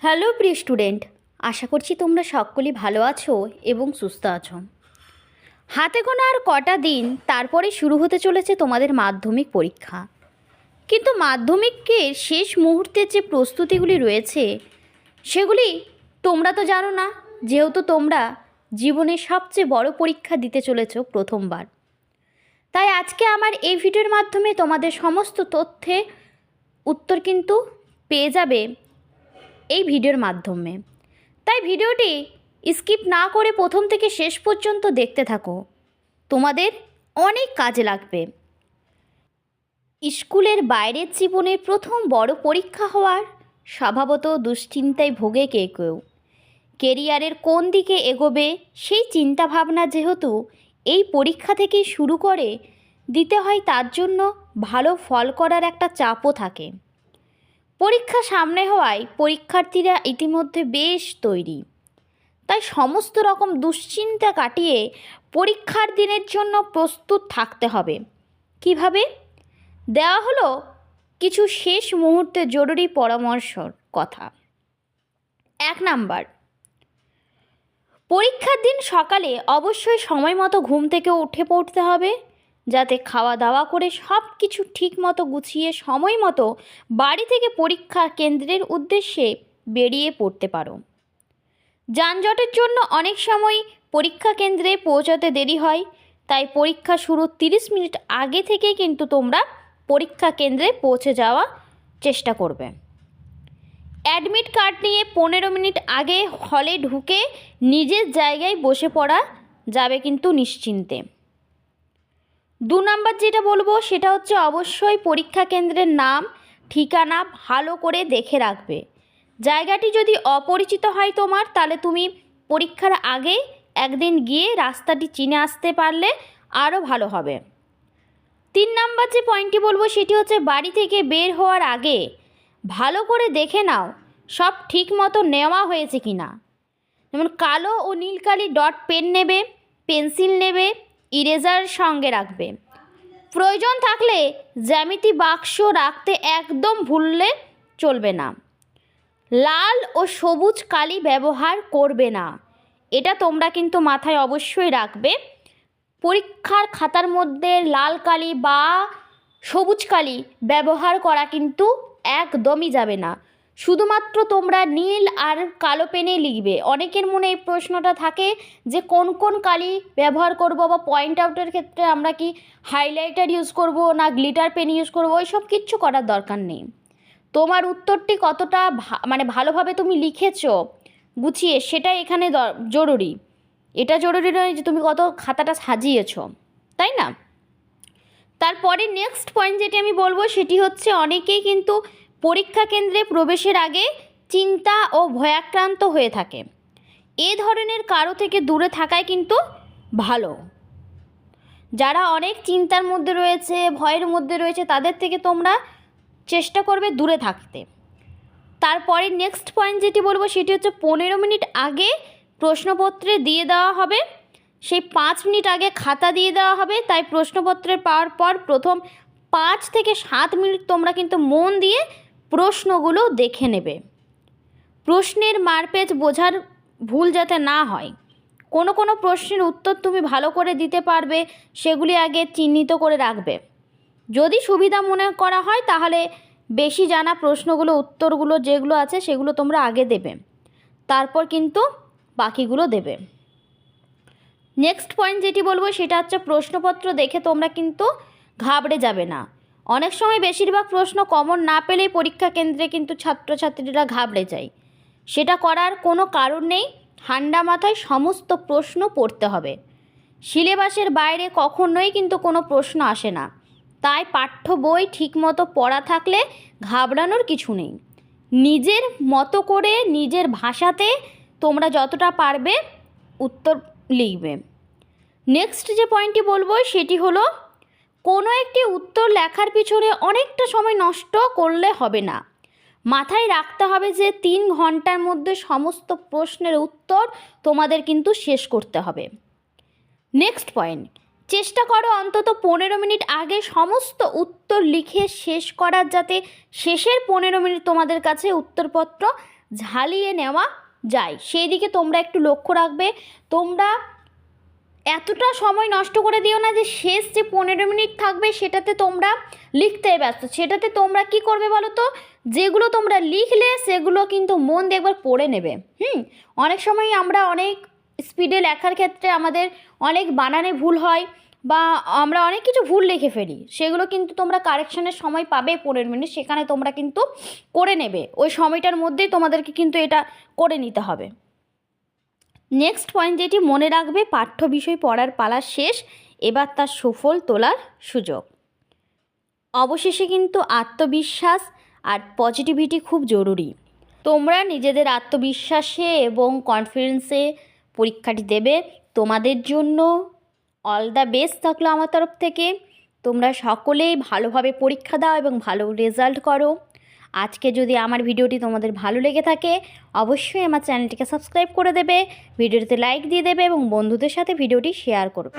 Hello প্রিয় student, আশা করছি তোমরা সকলেই ভালো আছো এবং সুস্থ আছো। হাতে গোনা আর কটা দিন তারপরে শুরু হতে চলেছে তোমাদের মাধ্যমিক পরীক্ষা। কিন্তু মাধ্যমিকের শেষ মুহূর্তের যে প্রস্তুতিগুলি রয়েছে সেগুলি তোমরা তো জানো না, যেহেতু তোমরা জীবনের সবচেয়ে বড় পরীক্ষা দিতে চলেছো প্রথমবার। তাই আজকে আমার এই ভিডিওর মাধ্যমে তোমাদের সমস্ত তথ্যে উত্তর কিন্তু পেয়ে যাবে এই ভিডিওর মাধ্যমে। তাই ভিডিওটি স্কিপ না করে প্রথম থেকে শেষ পর্যন্ত দেখতে থাকো, তোমাদের অনেক কাজে লাগবে। স্কুলের বাইরের জীবনের প্রথম বড় পরীক্ষা হওয়ার স্বভাবত দুশ্চিন্তায় ভোগে কেউ। কেরিয়ারের কোন দিকে এগোবে সেই চিন্তাভাবনা যেহেতু এই পরীক্ষা থেকেই শুরু করে দিতে হয়, তার জন্য ভালো ফল করার একটা চাপও থাকে। পরীক্ষা সামনে হওয়ায় পরীক্ষার্থীরা ইতিমধ্যে বেশ তৈরি। তাই সমস্ত রকম দুশ্চিন্তা কাটিয়ে পরীক্ষার দিনের জন্য প্রস্তুত থাকতে হবে। কিভাবে? দেওয়া হলো কিছু শেষ মুহূর্তে জরুরি পরামর্শর কথা। 1 নাম্বার, পরীক্ষার দিন সকালে অবশ্যই সময় মতো ঘুম থেকে উঠে পড়তে হবে, যাতে খাওয়া দাওয়া করে সব কিছু ঠিক মতো গুছিয়ে সময় মতো বাড়ি থেকে পরীক্ষা কেন্দ্রের উদ্দেশ্যে বেরিয়ে পড়তে পারো। যানজটের জন্য অনেক সময় পরীক্ষা কেন্দ্রে পৌঁছাতে দেরি হয়, তাই পরীক্ষা শুরুর 30 মিনিট আগে থেকে কিন্তু তোমরা পরীক্ষা কেন্দ্রে পৌঁছে যাওয়ার চেষ্টা করবে। অ্যাডমিট কার্ড নিয়ে 15 মিনিট আগে হলে ঢুকে নিজের জায়গায় বসে পড়া যাবে কিন্তু নিশ্চিন্তে। 2 নাম্বার যেটা বলবো সেটা হচ্ছে অবশ্যই পরীক্ষা কেন্দ্রের নাম ঠিকানা ভালো করে দেখে রাখবে। জায়গাটি যদি অপরিচিত হয় তোমার, তাহলে তুমি পরীক্ষার আগে একদিন গিয়ে রাস্তাটি চিনে আসতে পারলে আরও ভালো হবে। 3 নাম্বার যে পয়েন্টটি বলবো সেটি হচ্ছে বাড়ি থেকে বের হওয়ার আগে ভালো করে দেখে নাও সব ঠিক মতো নেওয়া হয়েছে কি না। যেমন কালো ও নীল কালি ডট পেন নেবে, পেন্সিল নেবে, ইরেজার সঙ্গে রাখবে। প্রয়োজন থাকলে জ্যামিতি বাক্স রাখতে একদম ভুললে চলবে না। লাল ও সবুজ কালি ব্যবহার করবে না, এটা তোমরা কিন্তু মাথায় অবশ্যই রাখবে। পরীক্ষার খাতার মধ্যে লাল কালি বা সবুজ কালি ব্যবহার করা কিন্তু একদমই যাবে না। শুধুমাত্র তোমরা নীল আর কালো পেনে লিখবে। অনেকের মনে এই প্রশ্নটা থাকে যে কোন কোন কালি ব্যবহার করব, বা পয়েন্ট আউটের ক্ষেত্রে আমরা কি হাইলাইটার ইউজ করব না গ্লিটার পেন ইউজ করব, ওই সব কিচ্ছু করার দরকার নেই। তোমার উত্তরটি কতটা ভালোভাবে তুমি লিখেছো গুছিয়ে, সেটাই এখানে জরুরি। এটা জরুরি নয় যে তুমি কত খাতাটা সাজিয়েছো, তাই না? তারপরে নেক্সট পয়েন্ট যেটি আমি বলবো সেটি হচ্ছে অনেকেই কিন্তু পরীক্ষা কেন্দ্রে প্রবেশের আগে চিন্তা ও ভয়াক্রান্ত হয়ে থাকে। এ ধরনের কারো থেকে দূরে থাকাই কিন্তু ভালো। যারা অনেক চিন্তার মধ্যে রয়েছে, ভয়ের মধ্যে রয়েছে, তাদের থেকে তোমরা চেষ্টা করবে দূরে থাকতে। তারপরে নেক্সট পয়েন্ট যেটি বলবো সেটি হচ্ছে 15 মিনিট আগে প্রশ্নপত্রে দিয়ে দেওয়া হবে। সেই 5 মিনিট আগে খাতা দিয়ে দেওয়া হবে। তাই প্রশ্নপত্রের পাওয়ার পর প্রথম 5 থেকে 7 মিনিট তোমরা কিন্তু মন দিয়ে প্রশ্নগুলো দেখে নেবে। প্রশ্নের মারপেচ বোঝার ভুল যাতে না হয়। কোনো কোনো প্রশ্নের উত্তর তুমি ভালো করে দিতে পারবে, সেগুলি আগে চিহ্নিত করে রাখবে। যদি সুবিধা মনে করা হয় তাহলে বেশি জানা প্রশ্নগুলো উত্তরগুলো যেগুলো আছে সেগুলো তোমরা আগে দেবে, তারপর কিন্তু বাকিগুলো দেবে। নেক্সট পয়েন্ট যেটি বলবো সেটা হচ্ছে প্রশ্নপত্র দেখে তোমরা কিন্তু ঘাবড়ে যাবে না। অনেক সময় বেশিরভাগ প্রশ্ন কমন না পেলেই পরীক্ষা কেন্দ্রে কিন্তু ছাত্রছাত্রীরা ঘাবড়ে যায়। সেটা করার কোনো কারণ নেই। ঠান্ডা মাথায় সমস্ত প্রশ্ন পড়তে হবে। সিলেবাসের বাইরে কখনোই কিন্তু কোনো প্রশ্ন আসে না। তাই পাঠ্য বই ঠিকমতো পড়া থাকলে ঘাবড়ানোর কিছু নেই। নিজের মতো করে নিজের ভাষাতে তোমরা যতটা পারবে উত্তর লিখবে। নেক্সট যে পয়েন্টটি বলবো সেটি হলো কোনো একটি উত্তর লেখার পিছনে অনেকটা সময় নষ্ট করলে হবে না। মাথায় রাখতে হবে যে 3 ঘন্টার মধ্যে সমস্ত প্রশ্নের উত্তর তোমাদের কিন্তু শেষ করতে হবে। নেক্সট পয়েন্ট, চেষ্টা করো অন্তত 15 মিনিট আগে সমস্ত উত্তর লিখে শেষ করার, যাতে শেষের 15 মিনিট তোমাদের কাছে উত্তরপত্র ঝালিয়ে নেওয়া যায়, সেই দিকে তোমরা একটু লক্ষ্য রাখবে। তোমরা এতটা সময় নষ্ট করে দিও না যে শেষ যে 15 মিনিট থাকবে সেটাতে তোমরা লিখতে ব্যস্ত। সেটাতে তোমরা কি করবে বলো তো, যেগুলো তোমরা লিখলে সেগুলো কিন্তু মন দিয়ে একবার পড়ে নেবে। অনেক সময় আমরা অনেক স্পিডে লেখার ক্ষেত্রে আমাদের অনেক বানানে ভুল হয় বা আমরা অনেক কিছু ভুল লিখে ফেলি, সেগুলো কিন্তু তোমরা কারেকশনের সময় পাবে 15 মিনিট, সেখানে তোমরা কিন্তু করে নেবে। ওই সময়টার মধ্যেই তোমাদেরকে কিন্তু এটা করে নিতে হবে। নেক্সট পয়েন্ট যেটি মনে রাখবে, পাঠ্য বিষয় পড়ার পালা শেষ, এবার তার সুফল তোলার সুযোগ। অবশেষে কিন্তু আত্মবিশ্বাস আর পজিটিভিটি খুব জরুরি। তোমরা নিজেদের আত্মবিশ্বাসে এবং কনফিডেন্সে পরীক্ষাটি দেবে। তোমাদের জন্য অল দ্য বেস্ট থাকলো আমার তরফ থেকে। তোমরা সকলেই ভালোভাবে পরীক্ষা দাও এবং ভালো রেজাল্ট করো। আজকে যদি আমার ভিডিওটি তোমাদের ভালো লেগে থাকে অবশ্যই আমার চ্যানেলটিকে সাবস্ক্রাইব করে দেবে, ভিডিওটিতে লাইক দিয়ে দেবে এবং বন্ধুদের সাথে ভিডিওটি শেয়ার করবে।